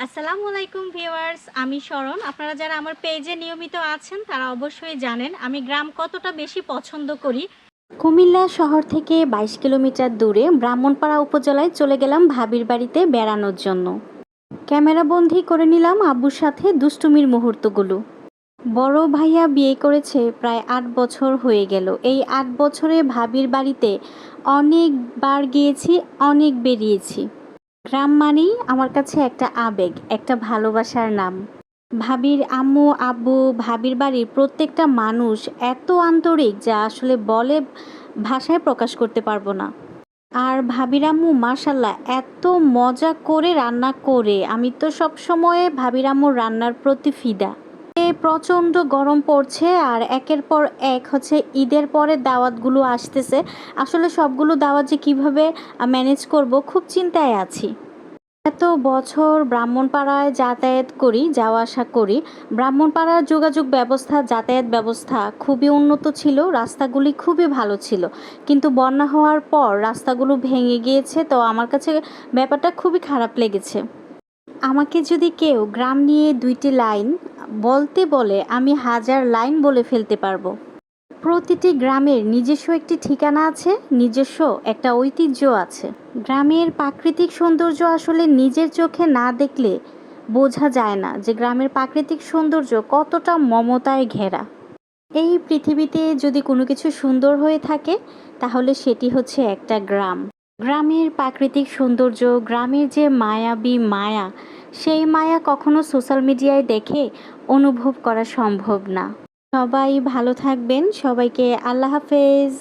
আসসালামু আলাইকুম ভিউয়ার্স, আমি শরণ। আপনারা যারা আমার পেজে নিয়মিত আছেন তারা অবশ্যই জানেন আমি গ্রাম কতটা বেশি পছন্দ করি। কুমিল্লা শহর থেকে ২২ কিলোমিটার দূরে ব্রাহ্মণপাড়া উপজেলায় চলে গেলাম ভাবির বাড়িতে বেড়ানোর জন্য। ক্যামেরাবন্দি করে নিলাম আব্বুর সাথে দুষ্টুমির মুহূর্তগুলো। বড় ভাইয়া বিয়ে করেছে প্রায় ৮ বছর হয়ে গেল। এই ৮ বছরে ভাবির বাড়িতে অনেকবার গিয়েছি, অনেক বেরিয়েছি। গ্রাম মানেই আমার কাছে একটা আবেগ, একটা ভালোবাসার নাম। ভাবির আম্মু আব্বু, ভাবির বাড়ির প্রত্যেকটা মানুষ এত আন্তরিক যা আসলে বলে ভাষায় প্রকাশ করতে পারবো না। আর ভাবির আম্মু মাশাল্লাহ এত মজা করে রান্না করে, আমি তো সব সময় ভাবির আম্মুর রান্নার প্রতি ফিদা। প্রচণ্ড গরম পড়ছে আর একের পর এক হচ্ছে ঈদের পরে দাওয়াতগুলো আসতেছে। আসলে সবগুলো দাওয়াত যে কীভাবে ম্যানেজ করব খুব চিন্তায় আছি। এত বছর ব্রাহ্মণপাড়ায় যাতায়াত করি, যাওয়া আসা করি। ব্রাহ্মণপাড়ার যোগাযোগ ব্যবস্থা, যাতায়াত ব্যবস্থা খুবই উন্নত ছিল, রাস্তাগুলি খুবই ভালো ছিল। কিন্তু বন্যা হওয়ার পর রাস্তাগুলো ভেঙে গিয়েছে, তো আমার কাছে ব্যাপারটা খুবই খারাপ লেগেছে। আমাকে যদি কেউ গ্রাম নিয়ে ২টি লাইন বলতে বলে আমি ১০০০ লাইন বলে ফেলতে পারবো। প্রতিটি গ্রামের নিজস্ব একটি ঠিকানা আছে, নিজস্ব একটা ঐতিহ্য আছে। গ্রামের প্রাকৃতিক সৌন্দর্য আসলে নিজের চোখে না দেখলে বোঝা যায় না যে গ্রামের প্রাকৃতিক সৌন্দর্য কতটা মমতায় ঘেরা। এই পৃথিবীতে যদি কোনো কিছু সুন্দর হয়ে থাকে তাহলে সেটি হচ্ছে একটা গ্রাম। গ্রামের প্রাকৃতিক সৌন্দর্য, গ্রামের যে মায়াবী মায়া, সেই মায়া কখনো সোশ্যাল মিডিয়ায় দেখে অনুভব করা সম্ভব না। সবাই ভালো থাকবেন, সবাইকে আল্লাহ হাফেজ।